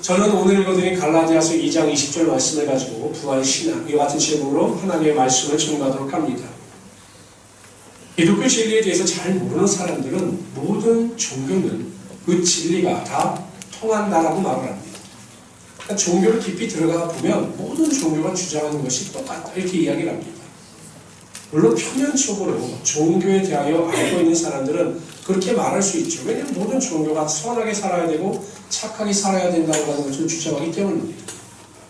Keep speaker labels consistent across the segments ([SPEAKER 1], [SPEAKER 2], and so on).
[SPEAKER 1] 저는 오늘 읽어드린 갈라디아서 2장 20절 말씀을 가지고 부활 신앙, 이와 같은 제목으로 하나님의 말씀을 전가하도록 합니다. 기독교 진리에 대해서 잘 모르는 사람들은 모든 종교는 그 진리가 다 통한다라고 말을 합니다. 그러니까 종교를 깊이 들어가 보면 모든 종교가 주장하는 것이 똑같다 이렇게 이야기를 합니다. 물론 표면적으로 종교에 대하여 알고 있는 사람들은 그렇게 말할 수 있죠. 왜냐하면 모든 종교가 선하게 살아야 되고 착하게 살아야 된다고 하는 것을 주장하기 때문입니다.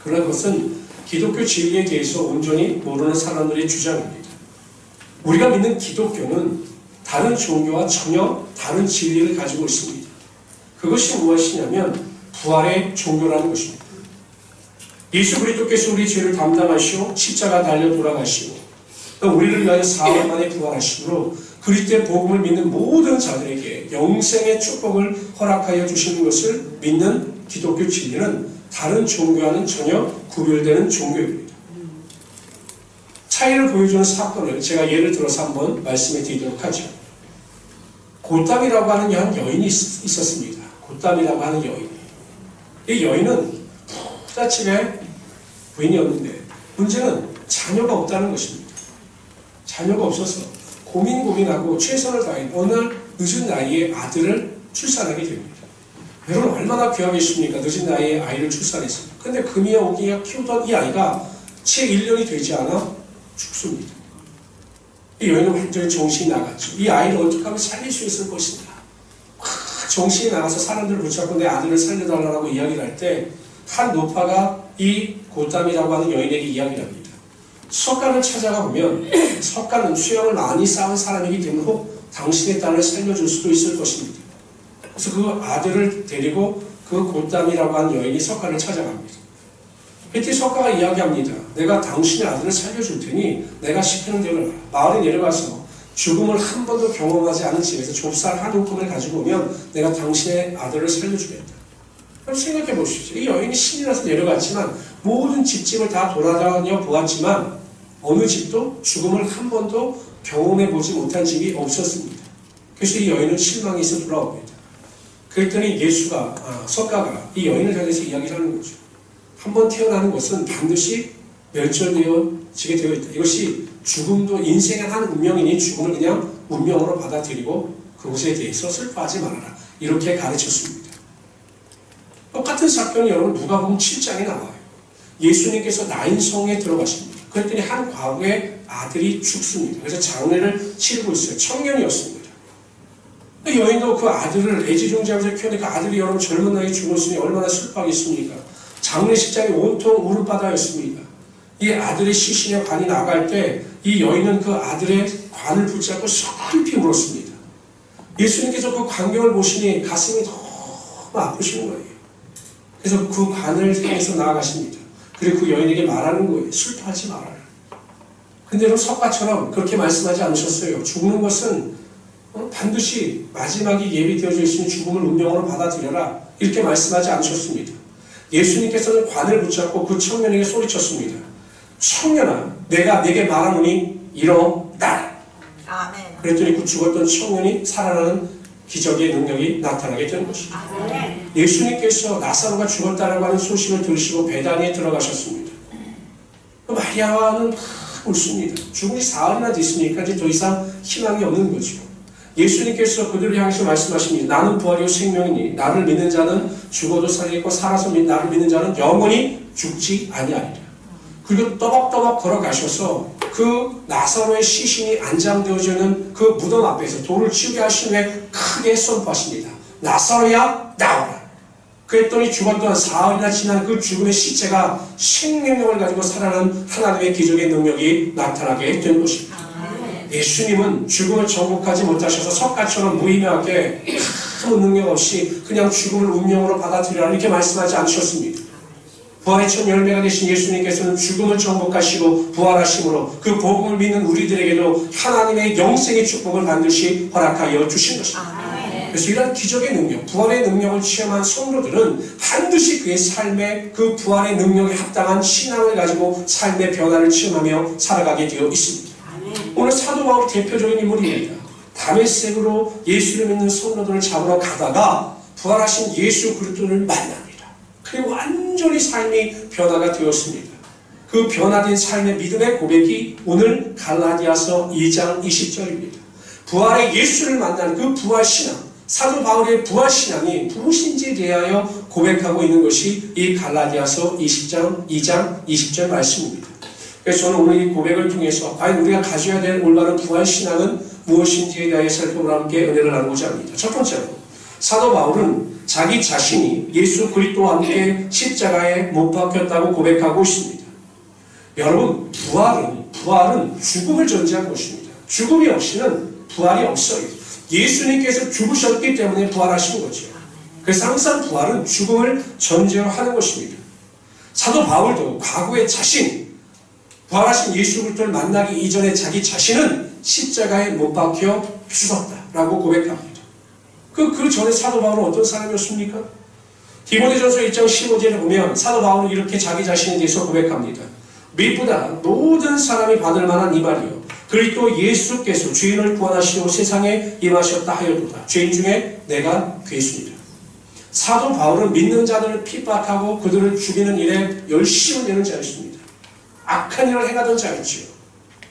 [SPEAKER 1] 그러나 그것은 기독교 진리에 대해서 온전히 모르는 사람들의 주장입니다. 우리가 믿는 기독교는 다른 종교와 전혀 다른 진리를 가지고 있습니다. 그것이 무엇이냐면 부활의 종교라는 것입니다. 예수 그리스도께서 우리 죄를 담당하시고 십자가 달려 돌아가시고 또 우리를 위하여 사흘 만에 부활하심으로 그리스도의 복음을 믿는 모든 자들에게 영생의 축복을 허락하여 주시는 것을 믿는 기독교 진리는 다른 종교와는 전혀 구별되는 종교입니다. 차이를 보여주는 사건을 제가 예를 들어서 한번 말씀해 드리도록 하죠. 고담이라고 하는 한 여인이 있었습니다. 고담이라고 하는 여인. 이 여인은 부잣집의 부인이었는데 문제는 자녀가 없다는 것입니다. 자녀가 없어서 고민하고 최선을 다해 어느 늦은 나이에 아들을 출산하게 됩니다. 여러분 얼마나 귀하겠습니까? 늦은 나이에 아이를 출산했습니다. 근데 금이야 오기야 키우던 이 아이가 채 1년이 되지 않아 죽습니다. 이 여인은 완전히 정신이 나갔죠. 이 아이를 어떻게 하면 살릴 수 있을 것인가. 정신이 나가서 사람들을 붙잡고 내 아들을 살려달라고 이야기를 할 때 한 노파가 이 고담이라고 하는 여인에게 이야기를 합니다. 석가를 찾아가 보면 석가는 수영을 많이 쌓은 사람이기 때문에 혹 당신의 딸을 살려줄 수도 있을 것입니다. 그래서 그 아들을 데리고 그 고담이라고 하는 여인이 석가를 찾아갑니다. 그때 석가가 이야기합니다. 내가 당신의 아들을 살려줄 테니 내가 시키는 대로 해라. 마을에 내려가서 죽음을 한 번도 경험하지 않은 집에서 좁쌀 한 움큼을 가지고 오면 내가 당신의 아들을 살려주겠다. 그럼 생각해 보십시오. 이 여인이 신이라서 내려갔지만 모든 집집을 다 돌아다녀 보았지만 어느 집도 죽음을 한 번도 경험해 보지 못한 집이 없었습니다. 그래서 이 여인은 실망이 있어 돌아옵니다. 그랬더니 석가가 이 여인을 향해서 이야기를 하는 거죠. 한 번 태어나는 것은 반드시 멸절되어지게 되어 있다. 이것이 죽음도 인생의 한 운명이니 죽음을 그냥 운명으로 받아들이고 그것에 대해서 슬퍼하지 말아라. 이렇게 가르쳤습니다. 똑같은 사건이 여러분 누가복음 7장에 나와요. 예수님께서 나인성에 들어가십니다. 그랬더니 한 과부의 아들이 죽습니다. 그래서 장례를 치르고 있어요. 청년이었습니다. 여인도 그 아들을 애지중지하면서 키웠는데 그 아들이 여러분 젊은 나이에 죽었으니 얼마나 슬퍼하겠습니까? 장례식장이 온통 울음바다였습니다. 이 아들의 시신의 관이 나갈 때 이 여인은 그 아들의 관을 붙잡고 슬피 울었습니다. 예수님께서 그 광경을 보시니 가슴이 너무 아프시는 거예요. 그래서 그 관을 향해서 나아가십니다. 그리고 그 여인에게 말하는 거예요. 슬퍼하지 말아라. 근데 여러분 석가처럼 그렇게 말씀하지 않으셨어요. 죽는 것은 반드시 마지막이 예비되어져 있으니 죽음을 운명으로 받아들여라. 이렇게 말씀하지 않으셨습니다. 예수님께서는 관을 붙잡고 그 청년에게 소리쳤습니다. 청년아, 내가 네게 말하노니 일어나라. 아멘. 그랬더니 그 죽었던 청년이 살아나는 기적의 능력이 나타나게 된 것입니다. 아멘. 예수님께서 나사로가 죽었다라고 하는 소식을 들으시고 베다니에 들어가셨습니다. 마리아는 울습니다. 죽은 지 사흘이나 됐으니까 이제 더 이상 희망이 없는 거죠. 예수님께서 그들을 향해서 말씀하십니다. 나는 부활이요 생명이니 나를 믿는 자는 죽어도 살겠고 살아서 나를 믿는 자는 영원히 죽지 아니하리라. 그리고 또박또박 걸어가셔서 그 나사로의 시신이 안장되어져 있는 그 무덤 앞에서 돌을 치우게 하신 후에 크게 선포하십니다. 나사로야 나오라. 그랬더니 죽었던 사흘이나 지난 그 죽음의 시체가 생명력을 가지고 살아나는 하나님의 기적의 능력이 나타나게 된 것입니다. 예수님은 죽음을 정복하지 못하셔서 석가처럼 무의미하게 아무 능력 없이 그냥 죽음을 운명으로 받아들이라 이렇게 말씀하지 않으셨습니다. 부활의 첫 열매가 되신 예수님께서는 죽음을 정복하시고 부활하심으로 그 복음을 믿는 우리들에게도 하나님의 영생의 축복을 반드시 허락하여 주신 것입니다. 그래서 이런 기적의 능력, 부활의 능력을 체험한 성도들은 반드시 그의 삶에 그 부활의 능력에 합당한 신앙을 가지고 삶의 변화를 체험하며 살아가게 되어 있습니다. 오늘 사도 바울이 대표적인 인물입니다. 다메섹으로 예수를 믿는 성도들을 잡으러 가다가 부활하신 예수 그리스도를 만납니다. 그리고 완전히 삶이 변화가 되었습니다. 그 변화된 삶의 믿음의 고백이 오늘 갈라디아서 2장 20절입니다. 부활의 예수를 만난 그 부활신앙, 사도 바울의 부활신앙이 무엇인지에 대하여 고백하고 있는 것이 이 갈라디아서 2장 20절 말씀입니다. 그래서 저는 오늘 이 고백을 통해서 과연 우리가 가져야 될 올바른 부활신앙은 무엇인지에 대해 살펴보라 함께 은혜를 나누고자 합니다. 첫 번째로 사도 바울은 자기 자신이 예수 그리스도와 함께 십자가에 못 박혔다고 고백하고 있습니다. 여러분, 부활은 죽음을 전제한 것입니다. 죽음이 없이는 부활이 없어요. 예수님께서 죽으셨기 때문에 부활하신 거죠. 그래서 항상 부활은 죽음을 전제로 하는 것입니다. 사도 바울도 과거의 자신, 부활하신 예수 그리스도를 만나기 이전에 자기 자신은 십자가에 못 박혀 죽었다라고 고백합니다. 그 전에 사도 바울은 어떤 사람이었습니까? 디모데전서 1장 15절에 보면 사도 바울은 이렇게 자기 자신에 대해서 고백합니다. 미쁘다 모든 사람이 받을 만한 이 말이요 그리스도 예수께서 죄인을 구원하시려고 세상에 임하셨다 하여도다. 죄인 중에 내가 괴수이다. 사도 바울은 믿는 자들을 핍박하고 그들을 죽이는 일에 열심을 내는 자였습니다. 악한 일을 행하던 자였지요.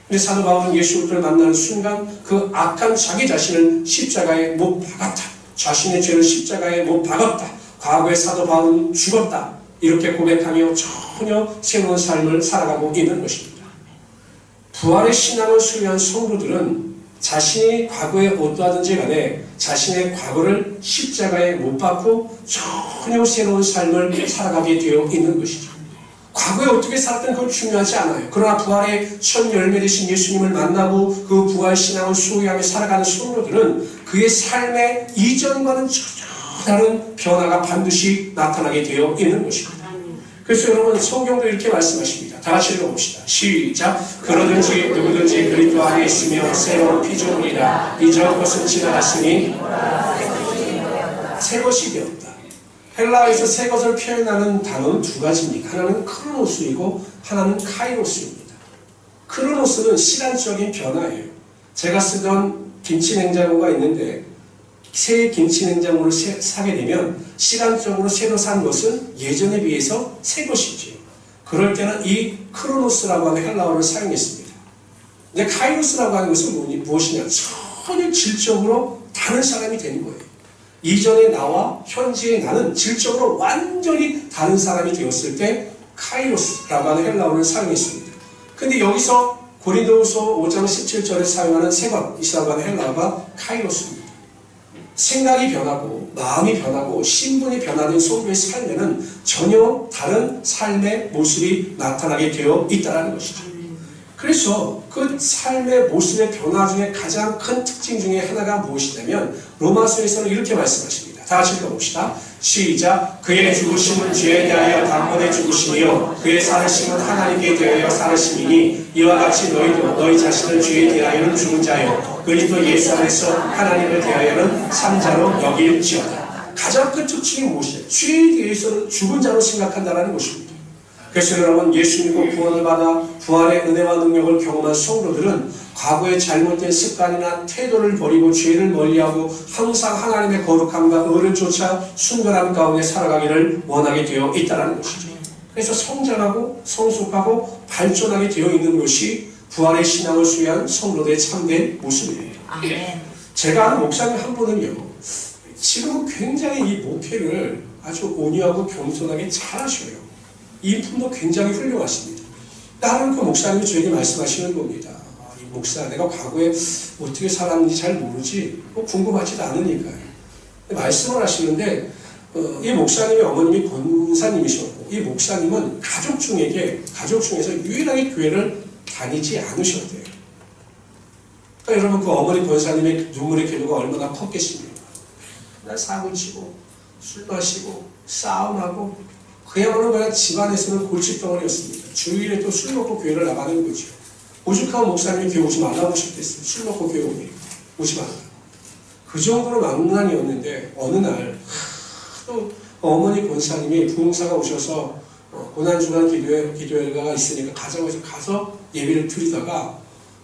[SPEAKER 1] 근데 사도 바울은 예수 그리스도를 만나는 순간 그 악한 자기 자신을 십자가에 못 박았다. 자신의 죄를 십자가에 못 박았다. 과거에 사도 바울은 죽었다. 이렇게 고백하며 전혀 새로운 삶을 살아가고 있는 것입니다. 부활의 신앙을 소유한 성도들은 자신이 과거에 어떠하든지 간에 자신의 과거를 십자가에 못 박고 전혀 새로운 삶을 살아가게 되어 있는 것이죠. 과거에 어떻게 살았든 그건 중요하지 않아요. 그러나 부활의 첫 열매 되신 예수님을 만나고 그 부활 신앙을 소유하며 살아가는 성도들은 그의 삶의 이전과는 전혀 다른 변화가 반드시 나타나게 되어 있는 것입니다. 그래서 여러분 성경도 이렇게 말씀하십니다. 다 같이 읽어봅시다. 시작. 그러든지 누구든지 그리스도 안에 있으며 새로운 피조물이라 이전 것은 지나갔으니 새 것이 되었다. 헬라어에서 새 것을 표현하는 단어는 두 가지입니다. 하나는 크로노스이고 하나는 카이로스입니다. 크로노스는 시간적인 변화예요. 제가 쓰던 김치냉장고가 있는데 새 김치냉장고를 사게 되면 시간적으로 새로 산 것은 예전에 비해서 새 것이지요. 그럴 때는 이 크로노스라고 하는 헬라어를 사용했습니다. 근데 카이로스라고 하는 것은 무엇이냐? 전혀 질적으로 다른 사람이 되는 거예요. 이전의 나와 현재의 나는 질적으로 완전히 다른 사람이 되었을 때 카이로스라고 하는 헬라어를 사용했습니다. 근데 여기서 고린도후서 5장 17절에 사용하는 새 것이라고 하는 헬라어가 카이로스입니다. 생각이 변하고 마음이 변하고 신분이 변화된 성도의 삶에는 전혀 다른 삶의 모습이 나타나게 되어 있다는 것이죠. 그래서 그 삶의 모습의 변화 중에 가장 큰 특징 중에 하나가 무엇이냐면 로마서에서는 이렇게 말씀하십니다. 다 같이 읽어봅시다. 시작. 그의 죽으심은 죄에 대하여 단번에 죽으심이요 그의 살으심은 하나님께 대하여 살으심이니 이와 같이 너희도 너희 자신을 죄에 대하여는 죽은 자요 그리스도 예수 안에서 하나님을 대하여는 산자로 여길지어다. 가장 큰 특징이 무엇이에요? 죄에 대해서는 죽은 자로 생각한다는 것입니다. 그래서 여러분 예수 믿고 구원을 받아 부활의 은혜와 능력을 경험한 성도들은 과거의 잘못된 습관이나 태도를 버리고 죄를 멀리하고 항상 하나님의 거룩함과 의를 쫓아 순결함 가운데 살아가기를 원하게 되어 있다는 것이죠. 그래서 성장하고 성숙하고 발전하게 되어 있는 것이 부활의 신앙을 소유한 성도들의 참된 모습이에요. 아멘. 제가 아는 목사님 한 분은요 지금 굉장히 이 목회를 아주 온유하고 겸손하게 잘 하셔요. 인품도 굉장히 훌륭하십니다. 다른 그 목사님이 저에게 말씀하시는 겁니다. 이 목사, 내가 과거에 어떻게 살았는지 잘 모르지, 뭐 궁금하지도 않으니까요. 말씀을 하시는데, 이 목사님의 어머님이 권사님이셨고, 이 목사님은 가족 중에서 유일하게 교회를 다니지 않으셨대요. 그러니까 여러분, 그 어머니 권사님의 눈물의 기도가 얼마나 컸겠습니까? 날 사고 치고, 술 마시고, 싸움하고, 그야말로 그냥 집안에서는 골칫덩어리였습니다. 주일에 또 술 먹고 교회를 나가는 거죠. 오죽하면 목사님이 교회 오지 말라고 하셨겠어요. 술 먹고 교회 오지 말라. 그 정도로 망난이었는데 어느 날 또 어머니 권사님이 부흥사가 오셔서 고난주간 기도회가 있으니까 가자고 해서 가서 예배를 드리다가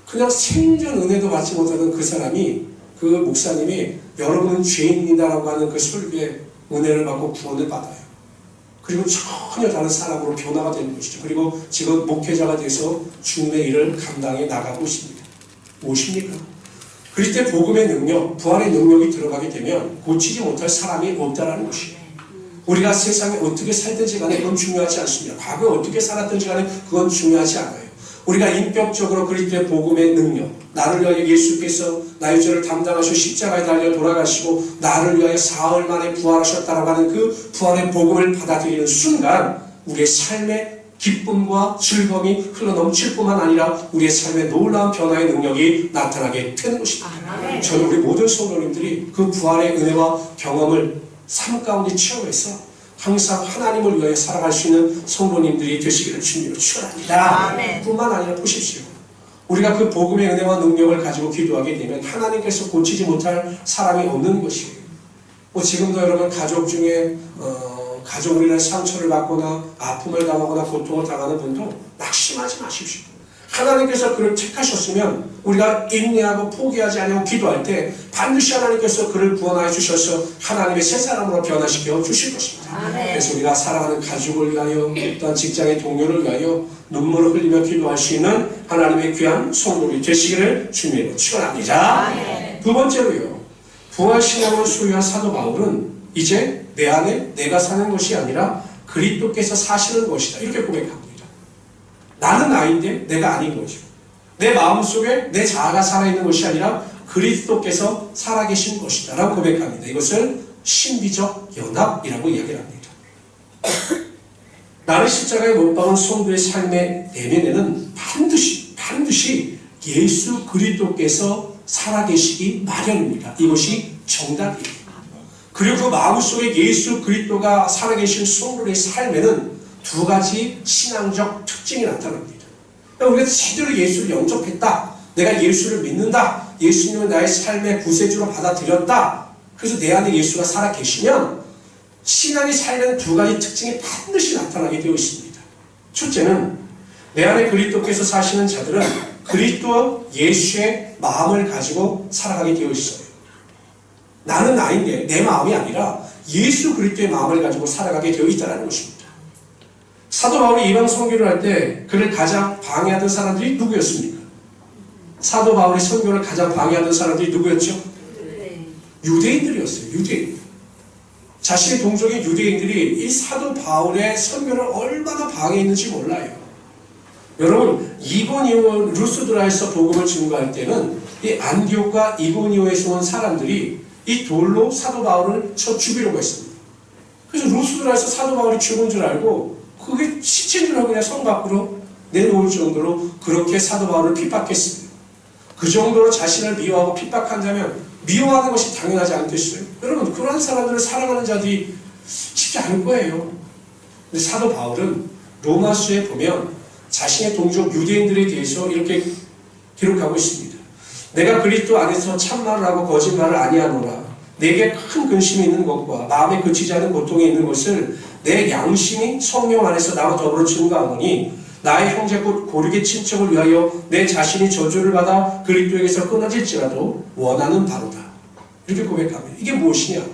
[SPEAKER 1] 그냥 생전 은혜도 받지 못하던 그 사람이 그 목사님이 여러분은 죄인이다라고 하는 그 설교에 은혜를 받고 구원을 받아요. 그리고 전혀 다른 사람으로 변화가 되는 것이죠. 그리고 지금 목회자가 돼서 주님의 일을 감당해 나가고 있습니다. 무엇입니까? 그리스도의 복음의 능력, 부활의 능력이 들어가게 되면 고치지 못할 사람이 없다는 것이에요. 우리가 세상에 어떻게 살든지 간에 그건 중요하지 않습니다. 과거에 어떻게 살았든지 간에 그건 중요하지 않아요. 우리가 인격적으로 그리스도의 복음의 능력, 나를 위하여 예수께서 나의 죄를 담당하시고 십자가에 달려 돌아가시고 나를 위하여 사흘 만에 부활하셨다라고 하는 그 부활의 복음을 받아들이는 순간 우리의 삶의 기쁨과 즐거움이 흘러넘칠 뿐만 아니라 우리의 삶의 놀라운 변화의 능력이 나타나게 되는 것입니다. 저는 우리 모든 성도님들이 그 부활의 은혜와 경험을 삶 가운데 체험해서 항상 하나님을 위하여 살아갈 수 있는 성도님들이 되시기를 주님으로 축원합니다. 뿐만 아니라 보십시오. 우리가 그 복음의 은혜와 능력을 가지고 기도하게 되면 하나님께서 고치지 못할 사람이 없는 것이에요. 지금도 여러분 가족 중에 가족으로 인한 상처를 받거나 아픔을 당하거나 고통을 당하는 분도 낙심하지 마십시오. 하나님께서 그를 택하셨으면 우리가 인내하고 포기하지 않고 기도할 때 반드시 하나님께서 그를 구원하여 주셔서 하나님의 새 사람으로 변화시켜 주실 것입니다. 그래서 우리가 사랑하는 가족을 위하여 또한 직장의 동료를 위하여 눈물을 흘리며 기도할 수 있는 하나님의 귀한 성도들이 되시기를 주님으로 축원합니다. 두 번째로요. 부활신앙을 소유한 사도 바울은 이제 내 안에 내가 사는 것이 아니라 그리스도께서 사시는 것이다. 이렇게 고백합니다. 나는 나인데 내가 아닌 거죠. 내 마음속에 내 자아가 살아있는 것이 아니라 그리스도께서 살아계신 것이다 라고 고백합니다. 이것을 신비적 연합이라고 이야기를 합니다. 나를 십자가에 못 박은 성도의 삶의 내면에는 반드시 예수 그리스도께서 살아계시기 마련입니다. 이것이 정답이에요. 그리고 그 마음속에 예수 그리스도가 살아계신 성도의 삶에는 두 가지 신앙적 특징이 나타납니다. 우리가 제대로 예수를 영접했다. 내가 예수를 믿는다. 예수님은 나의 삶의 구세주로 받아들였다. 그래서 내 안에 예수가 살아계시면 신앙이 살리는 두 가지 특징이 반드시 나타나게 되어 있습니다. 첫째는 내 안에 그리스도께서 사시는 자들은 그리스도 예수의 마음을 가지고 살아가게 되어 있어요. 나는 나인데 내 마음이 아니라 예수 그리스도의 마음을 가지고 살아가게 되어 있다는 것입니다. 사도 바울이 이방 선교를 할 때 그를 가장 방해하던 사람들이 누구였습니까? 사도 바울의 선교를 가장 방해하던 사람들이 누구였죠? 유대인들이었어요. 유대인. 자신의 동족인 유대인들이 이 사도 바울의 선교를 얼마나 방해했는지 몰라요. 여러분, 이고니오 루스드라에서 복음을 증거할 때는 이 안디옥과 이고니오에서 온 사람들이 이 돌로 사도 바울을 쳐 죽이려고 했습니다. 그래서 루스드라에서 사도 바울이 죽은 줄 알고 그게 시체인 줄 알고 그냥 성 밖으로 내놓을 정도로 그렇게 사도 바울을 핍박했습니다. 그 정도로 자신을 미워하고 핍박한다면 미워하는 것이 당연하지 않겠어요? 여러분, 그런 사람들을 사랑하는 자들이 쉽지 않을 거예요. 근데 사도 바울은 로마서에 보면 자신의 동족 유대인들에 대해서 이렇게 기록하고 있습니다. 내가 그리스도 안에서 참말을 하고 거짓말을 아니하노라. 내게 큰 근심이 있는 것과 마음에 그치지 않은 고통이 있는 것을 내 양심이 성령 안에서 나와 더불어 증거하노니 나의 형제 곧 고르게 친척을 위하여 내 자신이 저주를 받아 그리스도에게서 끊어질지라도 원하는 바로다. 이렇게 고백합니다. 이게 무엇이냐?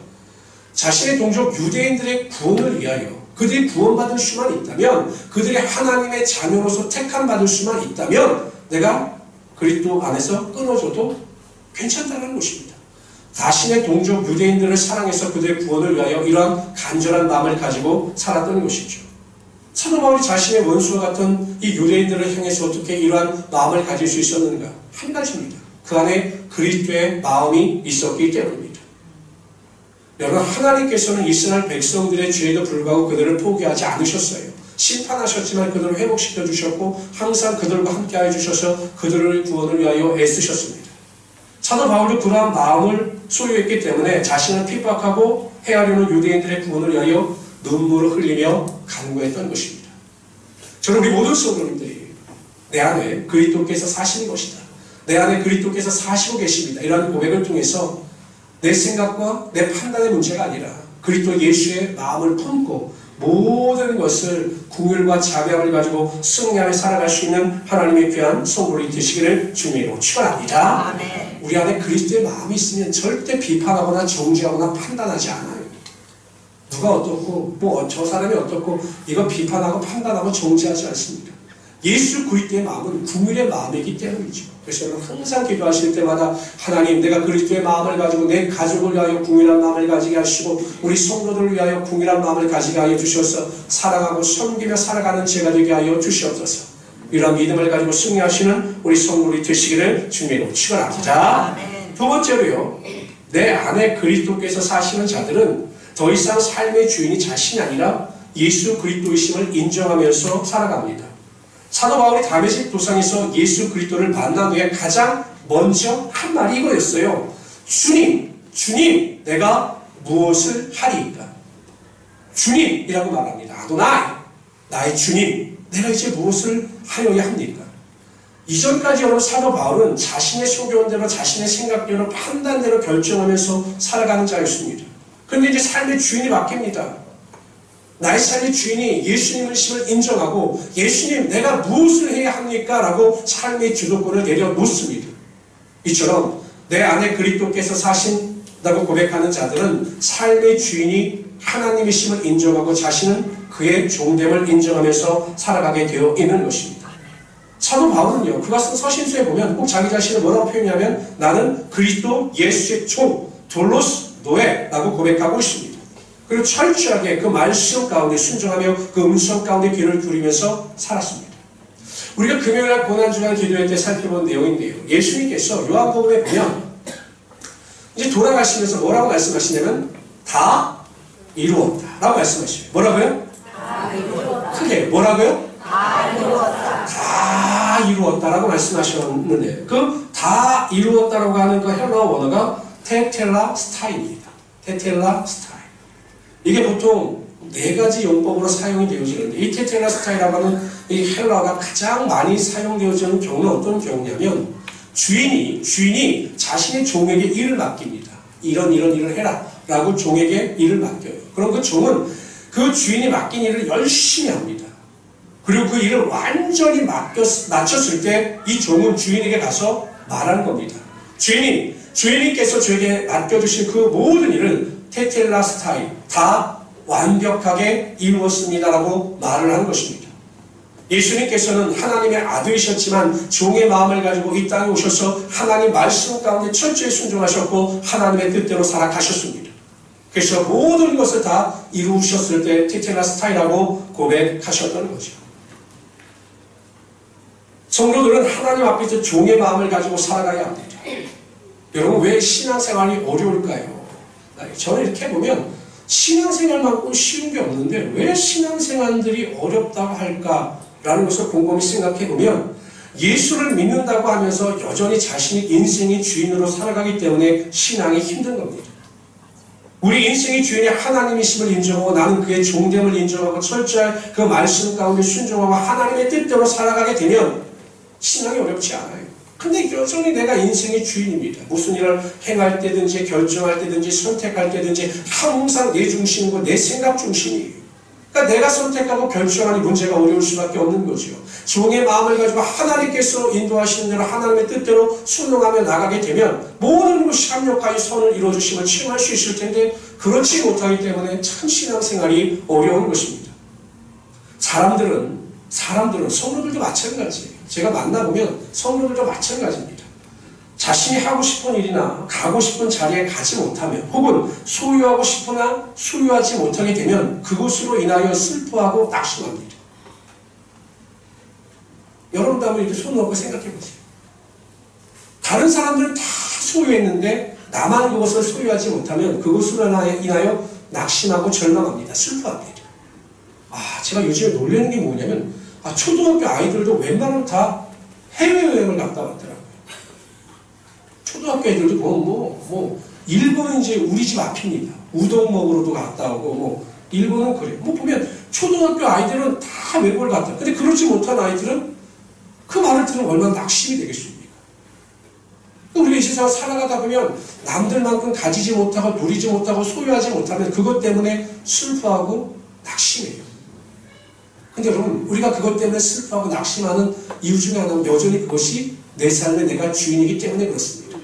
[SPEAKER 1] 자신의 동족 유대인들의 구원을 위하여 그들이 구원받을 수만 있다면, 그들이 하나님의 자녀로서 택함 받을 수만 있다면 내가 그리스도 안에서 끊어져도 괜찮다는 것입니다. 자신의 동족 유대인들을 사랑해서 그들의 구원을 위하여 이러한 간절한 마음을 가지고 살았던 것이죠. 사도 바울이 자신의 원수와 같은 이 유대인들을 향해서 어떻게 이러한 마음을 가질 수 있었는가? 한 가지입니다. 그 안에 그리스도의 마음이 있었기 때문입니다. 여러분, 하나님께서는 이스라엘 백성들의 죄에도 불구하고 그들을 포기하지 않으셨어요. 심판하셨지만 그들을 회복시켜 주셨고 항상 그들과 함께 해 주셔서 그들의 구원을 위하여 애쓰셨습니다. 사도 바울도 그러한 마음을 소유했기 때문에 자신을 핍박하고 헤아리는 유대인들의 구원을 위하여 눈물을 흘리며 간구했던 것입니다. 저는 우리 모든 성도님들이 내 안에 그리스도께서 사시는 것이다. 내 안에 그리스도께서 사시고 계십니다. 이러한 고백을 통해서 내 생각과 내 판단의 문제가 아니라 그리스도 예수의 마음을 품고 모든 것을 궁율과 자비함을 가지고 승리하며 살아갈 수 있는 하나님의 귀한 성도들이 되시기를 주님으로 축원합니다.
[SPEAKER 2] 아멘.
[SPEAKER 1] 우리 안에 그리스도의 마음이 있으면 절대 비판하거나 정죄하거나 판단하지 않아요. 누가 어떻고 뭐 저 사람이 어떻고 이거 비판하고 판단하고 정죄하지 않습니다. 예수 그리스도의 마음은 국민의 마음이기 때문이죠. 그래서 여러분 항상 기도하실 때마다 하나님 내가 그리스도의 마음을 가지고 내 가족을 위하여 국민한 마음을 가지게 하시고 우리 성도들을 위하여 국민한 마음을 가지게 하여 주셔서 사랑하고 섬기며 살아가는 제가 되게 하여 주시옵소서. 이런 믿음을 가지고 승리하시는 우리 성도들이 되시기를 주님으로 축원합니다. 두 번째로요. 내 안에 그리스도께서 사시는 자들은 더 이상 삶의 주인이 자신이 아니라 예수 그리스도이심을 인정하면서 살아갑니다. 사도 바울이 다메섹 도상에서 예수 그리스도를 만난 후에 가장 먼저 한 말이 이거였어요. 주님, 내가 무엇을 하리이까? 주님이라고 말합니다. 아도나이, 나의 주님, 내가 이제 무엇을 하여야 합니까? 이전까지 여러분 사도 바울은 자신의 소견대로 자신의 생각대로 판단대로 결정하면서 살아가는 자였습니다. 그런데 이제 삶의 주인이 바뀝니다. 나의 삶의 주인이 예수님을 심을 인정하고 예수님 내가 무엇을 해야 합니까? 라고 삶의 주도권을 내려놓습니다. 이처럼 내 안에 그리스도께서 사신다고 고백하는 자들은 삶의 주인이 하나님이심을 인정하고 자신은 그의 종됨을 인정하면서 살아가게 되어 있는 것입니다. 사도 바울은요, 그가 쓴 서신서에 보면 꼭 자기 자신을 뭐라고 표현하면 나는 그리스도 예수의 종, 돌로스 노예라고 고백하고 있습니다. 그리고 철저하게 그 말씀 가운데 순종하며 그 음성 가운데 귀를 기울이면서 살았습니다. 우리가 금요일날 고난주간 기도회 때 살펴본 내용인데요. 예수님께서 요한복음에 보면 이제 돌아가시면서 뭐라고 말씀하시냐면 다 이루었다 라고 말씀하시죠. 뭐라고요?
[SPEAKER 2] 다 이루었다.
[SPEAKER 1] 크게 뭐라고요?
[SPEAKER 2] 다 이루었다.
[SPEAKER 1] 다 이루었다라고 말씀하셨는데 그 다 이루었다라고 하는 그 헬라어 원어가 테텔라스타입니다. 테텔라스타이. 이게 보통 네 가지 용법으로 사용이 되어지는데 이 테텔라스타이라고 하는 이 헬라어가 가장 많이 사용되어지는 경우는 어떤 경우냐면 주인이 자신의 종에게 일을 맡깁니다. 이런 일을 해라 라고 종에게 일을 맡겨요. 그럼 그 종은 그 주인이 맡긴 일을 열심히 합니다. 그리고 그 일을 완전히 마쳤을 때 이 종은 주인에게 가서 말하는 겁니다. 주인님께서 저에게 맡겨주신 그 모든 일을 테텔라스타이 다 완벽하게 이루었습니다라고 말을 하는 것입니다. 예수님께서는 하나님의 아들이셨지만 종의 마음을 가지고 이 땅에 오셔서 하나님 말씀 가운데 철저히 순종하셨고 하나님의 뜻대로 살아가셨습니다. 그래서 모든 것을 다 이루셨을 때 테텔라스타이라고 고백하셨다는 거죠. 성도들은 하나님 앞에서 종의 마음을 가지고 살아가야 합니다. 여러분 왜 신앙생활이 어려울까요? 저는 이렇게 보면 신앙생활만큼 쉬운 게 없는데 왜 신앙생활들이 어렵다고 할까라는 것을 곰곰이 생각해 보면 예수를 믿는다고 하면서 여전히 자신이 인생의 주인으로 살아가기 때문에 신앙이 힘든 겁니다. 우리 인생의 주인이 하나님이심을 인정하고 나는 그의 종됨을 인정하고 철저히 그 말씀 가운데 순종하고 하나님의 뜻대로 살아가게 되면 신앙이 어렵지 않아요. 근데 여전히 내가 인생의 주인입니다. 무슨 일을 행할 때든지 결정할 때든지 선택할 때든지 항상 내 중심이고 내 생각 중심이에요. 그러니까 내가 선택하고 결정하니 문제가 어려울 수밖에 없는 거죠. 종의 마음을 가지고 하나님께서 인도하시는 대로 하나님의 뜻대로 순종하며 나가게 되면 모든 것이 합력하여 선을 이루어주심을 체험할 수 있을 텐데 그렇지 못하기 때문에 참 신앙생활이 어려운 것입니다. 사람들은 성도들도 마찬가지예요. 제가 만나보면 성도들도 마찬가지입니다. 자신이 하고 싶은 일이나 가고 싶은 자리에 가지 못하면 혹은 소유하고 싶으나 소유하지 못하게 되면 그것으로 인하여 슬퍼하고 낙심합니다. 여러분도 한번 이렇게 손 놓고 생각해 보세요. 다른 사람들은 다 소유했는데 나만 그것을 소유하지 못하면 그것으로 인하여 낙심하고 절망합니다. 슬퍼합니다. 제가 요즘에 놀라는 게 뭐냐면 초등학교 아이들도 웬만하면 다 해외여행을 갔다 왔더라고요. 초등학교 애들도 일본은 이제 우리 집 앞입니다. 우동 먹으러도 갔다 오고 일본은 그래요. 보면 초등학교 아이들은 다 외국을 갔다. 근데 그렇지 못한 아이들은 그 말을 들으면 얼마나 낙심이 되겠습니까? 우리가 이 세상을 살아가다 보면 남들만큼 가지지 못하고 누리지 못하고 소유하지 못하면 그것 때문에 슬퍼하고 낙심해요. 근데 여러분 우리가 그것 때문에 슬퍼하고 낙심하는 이유 중에 하나는 여전히 그것이 내 삶에 내가 주인이기 때문에 그렇습니다.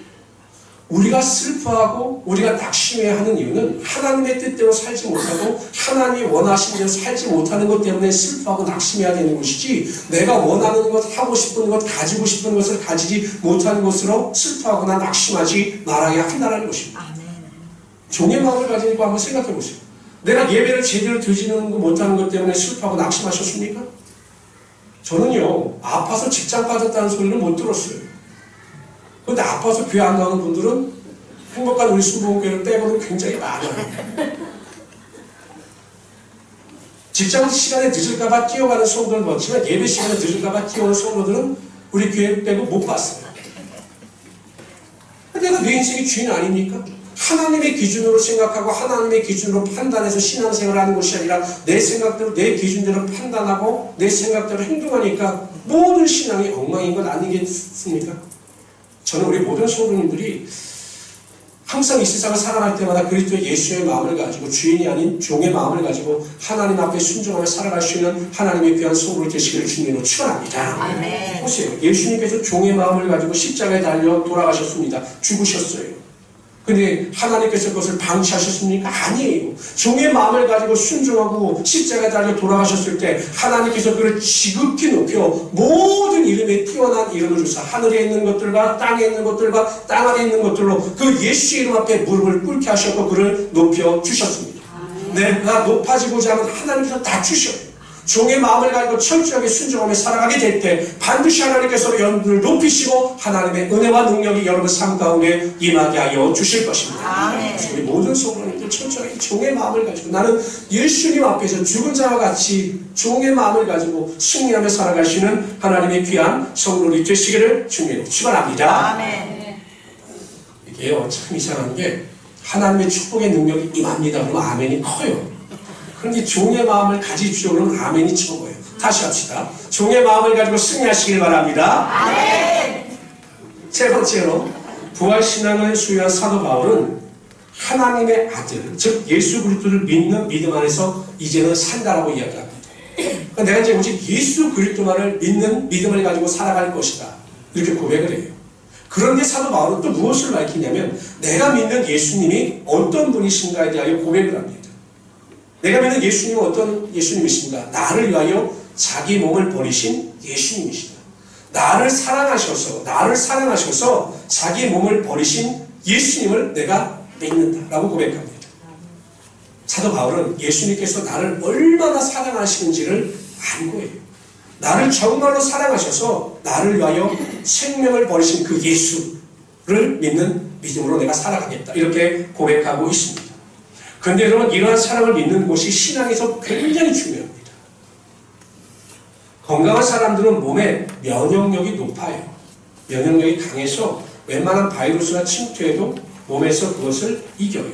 [SPEAKER 1] 우리가 슬퍼하고 우리가 낙심해야 하는 이유는 하나님의 뜻대로 살지 못하고 하나님이 원하신 대로 살지 못하는 것 때문에 슬퍼하고 낙심해야 되는 것이지, 내가 원하는 것, 하고 싶은 것, 가지고 싶은 것을 가지지 못하는 것으로 슬퍼하거나 낙심하지 말아야 한다는 것입니다. 종의 마음을 가지고 한번 생각해 보세요. 내가 예배를 제대로 드리는 못하는 것 때문에 슬퍼하고 낙심하셨습니까? 저는요, 아파서 직장 빠졌다는 소리를 못 들었어요. 그런데 아파서 교회 안 가는 분들은 행복한 우리 순복음교회를 빼고는 굉장히 많아요. 직장 시간에 늦을까봐 뛰어가는 성도는 많지만 예배 시간에 늦을까봐 뛰어오는 성도들은 우리 교회 빼고 못 봤어요. 내가 내 인생의 주인 아닙니까? 하나님의 기준으로 생각하고 하나님의 기준으로 판단해서 신앙생활을 하는 것이 아니라 내 생각대로, 내 기준대로 판단하고 내 생각대로 행동하니까 모든 신앙이 엉망인 것 아니겠습니까? 저는 우리 모든 성도님들이 항상 이 세상을 살아갈 때마다 그리스도 예수의 마음을 가지고, 주인이 아닌 종의 마음을 가지고 하나님 앞에 순종하며 살아갈 수 있는 하나님의 귀한 성도로 되시기를 주님으로 축원합니다.
[SPEAKER 2] 아멘.
[SPEAKER 1] 보세요. 예수님께서 종의 마음을 가지고 십자가에 달려 돌아가셨습니다. 죽으셨어요. 근데 하나님께서 그것을 방치하셨습니까? 아니에요. 종의 마음을 가지고 순종하고 십자가에 달려 돌아가셨을 때 하나님께서 그를 지극히 높여 모든 이름에 뛰어난 이름을 주사 하늘에 있는 것들과 땅에 있는 것들과 땅 아래 있는 것들로 그 예수 이름 앞에 무릎을 꿇게 하셨고 그를 높여 주셨습니다. 내가 높아지고자 하면 하나님께서 다 주셔요. 종의 마음을 가지고 철저하게 순종하며 살아가게 될 때 반드시 하나님께서 여러분을 높이시고 하나님의 은혜와 능력이 여러분 삶 가운데 임하게 하여 주실 것입니다. 그래서 우리 모든 성도님들 철저하게 종의 마음을 가지고 나는 예수님 앞에서 죽은 자와 같이 종의 마음을 가지고 승리하며 살아가시는 하나님의 귀한 성도들이 되시기를 주님으로 축원합니다. 이게요, 참 이상한 게 하나님의 축복의 능력이 임합니다. 그러면 아멘이 커요. 그런데 종의 마음을 가지십시오. 그러면 아멘이 적어요. 다시 합시다. 종의 마음을 가지고 승리하시길 바랍니다. 아멘. 세 번째로 부활신앙을 수여한 사도 바울은 하나님의 아들, 즉 예수 그리스도를 믿는 믿음 안에서 이제는 산다라고 이야기합니다. 그러니까 내가 이제 오직 예수 그리스도만을 믿는 믿음을 가지고 살아갈 것이다, 이렇게 고백을 해요. 그런데 사도 바울은 또 무엇을 밝히냐면 내가 믿는 예수님이 어떤 분이신가에 대하여 고백을 합니다. 내가 믿는 예수님은 어떤 예수님이신가? 나를 위하여 자기 몸을 버리신 예수님이시다. 나를 사랑하셔서 자기 몸을 버리신 예수님을 내가 믿는다라고 고백합니다. 사도 바울은 예수님께서 나를 얼마나 사랑하시는지를 안 거예요. 나를 정말로 사랑하셔서 나를 위하여 생명을 버리신 그 예수를 믿는 믿음으로 내가 살아가겠다, 이렇게 고백하고 있습니다. 그런데 여러분, 이러한 사랑을 믿는 것이 신앙에서 굉장히 중요합니다. 건강한 사람들은 몸에 면역력이 높아요. 면역력이 강해서 웬만한 바이러스가 침투해도 몸에서 그것을 이겨요.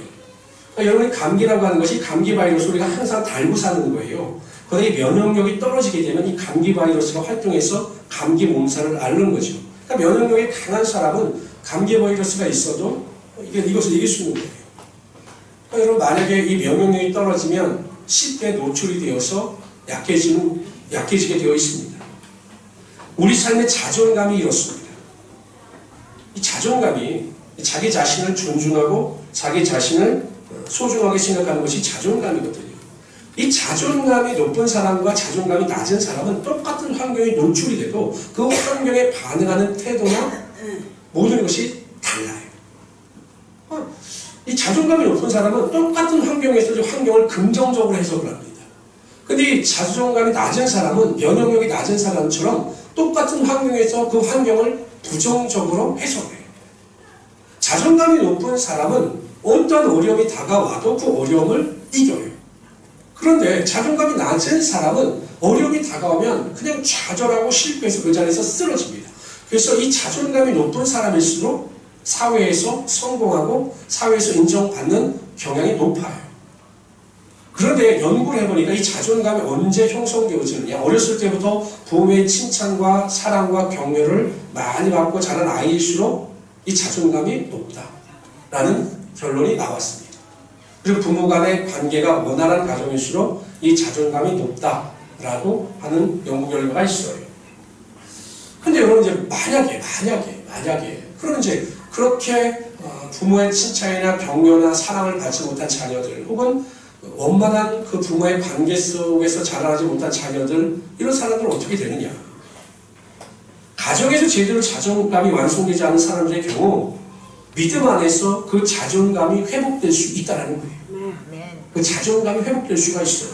[SPEAKER 1] 그러니까 여러분이 감기라고 하는 것이 감기 바이러스 우리가 항상 달고 사는 거예요. 그런데 이 면역력이 떨어지게 되면 이 감기 바이러스가 활동해서 감기 몸살을 앓는 거죠. 그러니까 면역력이 강한 사람은 감기 바이러스가 있어도 이것을 이길 수 있는 거예요. 여러분, 만약에 이 면역력이 떨어지면 쉽게 노출이 되어서 약해지게 되어 있습니다. 우리 삶의 자존감이 이렇습니다. 이 자존감이 자기 자신을 존중하고 자기 자신을 소중하게 생각하는 것이 자존감이거든요. 이 자존감이 높은 사람과 자존감이 낮은 사람은 똑같은 환경에 노출이 돼도 그 환경에 반응하는 태도나 모든 것이 달라요. 이 자존감이 높은 사람은 똑같은 환경에서 환경을 긍정적으로 해석을 합니다. 근데 이 자존감이 낮은 사람은 면역력이 낮은 사람처럼 똑같은 환경에서 그 환경을 부정적으로 해석해요. 자존감이 높은 사람은 어떤 어려움이 다가와도 그 어려움을 이겨요. 그런데 자존감이 낮은 사람은 어려움이 다가오면 그냥 좌절하고 실패해서 그 자리에서 쓰러집니다. 그래서 이 자존감이 높은 사람일수록 사회에서 성공하고 사회에서 인정받는 경향이 높아요. 그런데 연구를 해보니까 이 자존감이 언제 형성되어지느냐, 어렸을 때부터 부모의 칭찬과 사랑과 격려를 많이 받고 자란 아이일수록 이 자존감이 높다라는 결론이 나왔습니다. 그리고 부모 간의 관계가 원활한 가정일수록 이 자존감이 높다라고 하는 연구 결과가 있어요. 근데 여러분, 이제 만약에 그러면 이제 그렇게 부모의 칭찬이나 격려나 사랑을 받지 못한 자녀들, 혹은 원만한 그 부모의 관계 속에서 자라나지 못한 자녀들, 이런 사람들은 어떻게 되느냐? 가정에서 제대로 자존감이 완성되지 않은 사람들의 경우 믿음 안에서 그 자존감이 회복될 수 있다는 거예요. 그 자존감이 회복될 수가 있어요.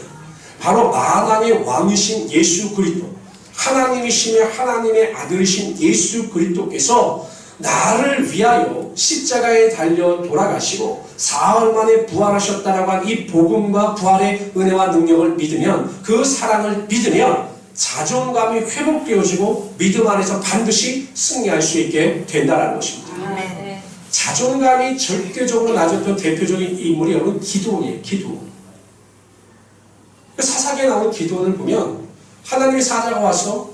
[SPEAKER 1] 바로 만왕의 왕이신 예수 그리스도, 하나님이시며 하나님의 아들이신 예수 그리스도께서 나를 위하여 십자가에 달려 돌아가시고 사흘 만에 부활하셨다라고 한 이 복음과 부활의 은혜와 능력을 믿으면, 그 사랑을 믿으면 자존감이 회복되어지고 믿음 안에서 반드시 승리할 수 있게 된다는 것입니다. 자존감이 절대적으로 낮았던 대표적인 인물이 여러분 기드온이에요. 기드온. 사사기에 나오는 기드온을 보면 하나님의 사자가 와서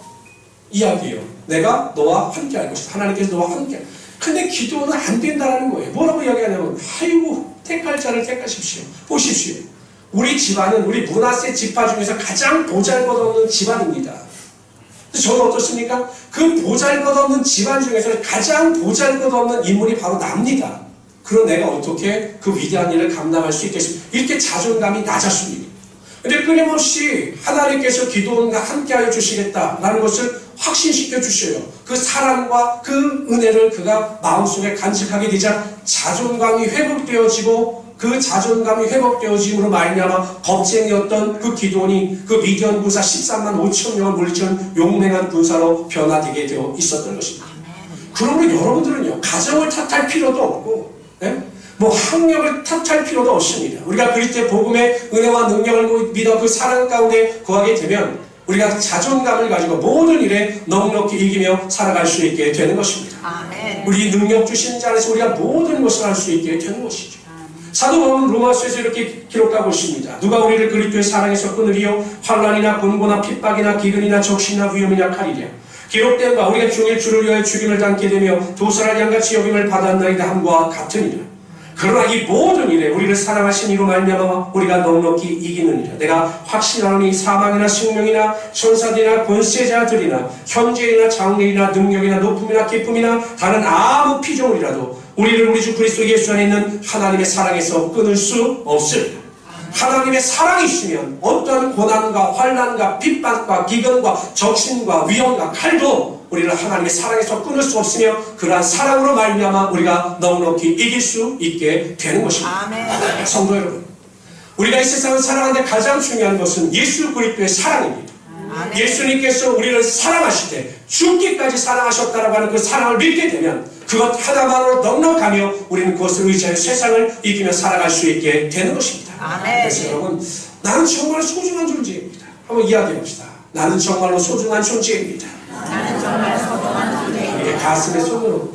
[SPEAKER 1] 이야기해요. 내가 너와 함께 할 것이다. 하나님께서 너와 함께. 근데 기드온은 안 된다는 거예요. 뭐라고 이야기하냐면, 아이고 택할 자를 택하십시오. 보십시오. 우리 집안은 우리 므낫세 지파 중에서 가장 보잘것없는 집안입니다. 저는 어떻습니까? 그 보잘것없는 집안 중에서 가장 보잘것없는 인물이 바로 납니다. 그럼 내가 어떻게 그 위대한 일을 감당할 수 있겠습니까? 이렇게 자존감이 낮았습니다. 근데 끊임없이 하나님께서 기도원과 함께하여 주시겠다라는 것을 확신시켜 주셔요. 그 사랑과 그 은혜를 그가 마음속에 간직하게 되자 자존감이 회복되어지고, 그 자존감이 회복되어짐으로 말미암아 겁쟁이였던 그 기드온이 그 미디안 군사 13만 5천 명을 물리치는 용맹한 군사로 변화되게 되어 있었던 것입니다. 그러므로 여러분들은요, 가정을 탓할 필요도 없고, 뭐 학력을 탓할 필요도 없습니다. 우리가 그리스도의 복음의 은혜와 능력을 믿어 그 사랑 가운데 거하게 되면 우리가 자존감을 가지고 모든 일에 넉넉히 이기며 살아갈 수 있게 되는 것입니다. 아멘. 우리 능력 주시는 자 안에서 우리가 모든 것을 할 수 있게 되는 것이죠. 사도 바울은 로마서에서 이렇게 기록하고 있습니다. 누가 우리를 그리스도의 사랑에서 끊으리요? 환난이나 곤고나 핍박이나 기근이나 적신이나 위험이나 칼이랴. 기록된 바 우리가 종일 주를 위하여 죽임을 당게 되며 도살할 양같이 여김을 받았나이다 함과 같으니라. 그러나 이 모든 일에 우리를 사랑하신 이로 말미암아 우리가 넉넉히 이기느니라. 내가 확신하노니 사망이나 생명이나 천사들이나 권세자들이나 현재이나 장래이나 능력이나 높음이나 기쁨이나 다른 아무 피조물이라도 우리를 우리 주 그리스도 예수 안에 있는 하나님의 사랑에서 끊을 수 없으리라. 하나님의 사랑이 있으면 어떠한 고난과 환난과 핍박과 기근과 적신과 위험과 칼도 우리를 하나님의 사랑에서 끊을 수 없으며, 그러한 사랑으로 말미암아 우리가 넉넉히 이길 수 있게 되는 것입니다. 아멘. 성도 여러분, 우리가 이 세상을 살아가는데 가장 중요한 것은 예수 그리스도의 사랑입니다. 아멘. 예수님께서 우리를 사랑하실 때 죽기까지 사랑하셨다라고 하는 그 사랑을 믿게 되면 그것 하나만으로 넉넉하며 우리는 그것을 의지하여 세상을 이기며 살아갈 수 있게 되는 것입니다. 아멘. 그래서 여러분, 나는 정말 소중한 존재입니다. 한번 이야기해봅시다. 나는 정말로 소중한 존재입니다.
[SPEAKER 2] 나는 정말 소중한 존재입니다.
[SPEAKER 1] 이게 가슴에 손으로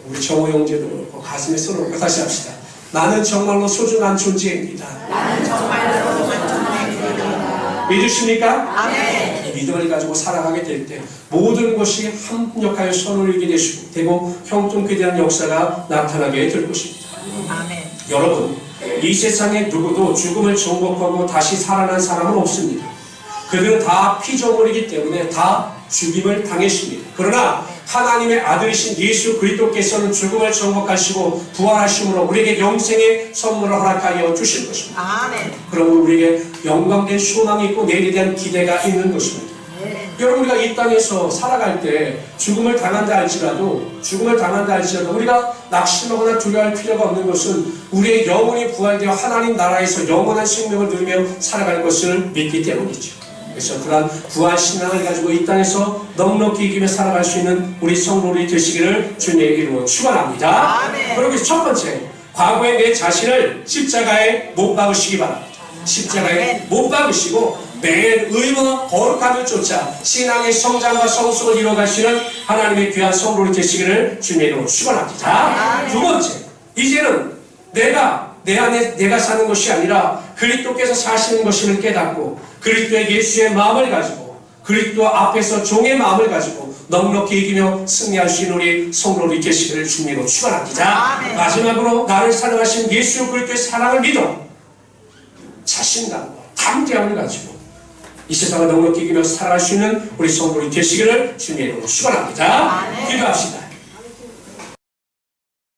[SPEAKER 1] 우리 정호 형제도 그렇고 가슴에 손으로 다시 합시다. 나는 정말로 소중한 존재입니다.
[SPEAKER 2] 나는 정말로 소중한 존재입니다.
[SPEAKER 1] 믿으십니까?
[SPEAKER 2] 아멘.
[SPEAKER 1] 이 믿음을 가지고 살아가게 될 때 모든 것이 합력하여 선을 이루게 되고 형통케 되는 역사가 나타나게 될 것입니다.
[SPEAKER 2] 아멘.
[SPEAKER 1] 여러분, 이 세상에 누구도 죽음을 정복하고 다시 살아난 사람은 없습니다. 그들은 다 피조물이기 때문에 다 죽임을 당했습니다. 그러나 하나님의 아들이신 예수 그리스도께서는 죽음을 정복하시고 부활하심으로 우리에게 영생의 선물을 허락하여 주실 것입니다. 아멘. 그러면 우리에게 영광된 소망이 있고 내일에 대한 기대가 있는 것입니다. 네. 여러분, 우리가 이 땅에서 살아갈 때 죽음을 당한다 할지라도 우리가 낙심하거나 두려워할 필요가 없는 것은 우리의 영혼이 부활되어 하나님 나라에서 영원한 생명을 누리며 살아갈 것을 믿기 때문이죠. 그래서 그러한 부활 신앙을 가지고 이 땅에서 넉넉히 이기며 살아갈 수 있는 우리 성도들이 되시기를 주님의 이름으로 축원합니다. 아멘. 그리고 첫 번째, 과거에 내 자신을 십자가에 못 박으시기 바랍니다. 십자가에 못 박으시고 매일 의와 거룩함을 쫓아 신앙의 성장과 성숙을 이뤄가시는 하나님의 귀한 성도들이 되시기를 주님의 이름으로 축원합니다. 아멘. 두 번째, 이제는 내가 사는 것이 아니라 그리스도께서 사시는 것임을 깨닫고 그리스도의 예수의 마음을 가지고 그리스도 앞에서 종의 마음을 가지고 넉넉히 이기며 승리할 수 있는 우리 성도들이 되시기를 주님으로 축원합니다. 아멘. 마지막으로 나를 사랑하신 예수 그리스도의 사랑을 믿어 자신감과 담대함을 가지고 이 세상을 넉넉히 이기며 살아갈 수 있는 우리 성도들이 되시기를 주님의 이름으로 축원합니다. 기도합시다.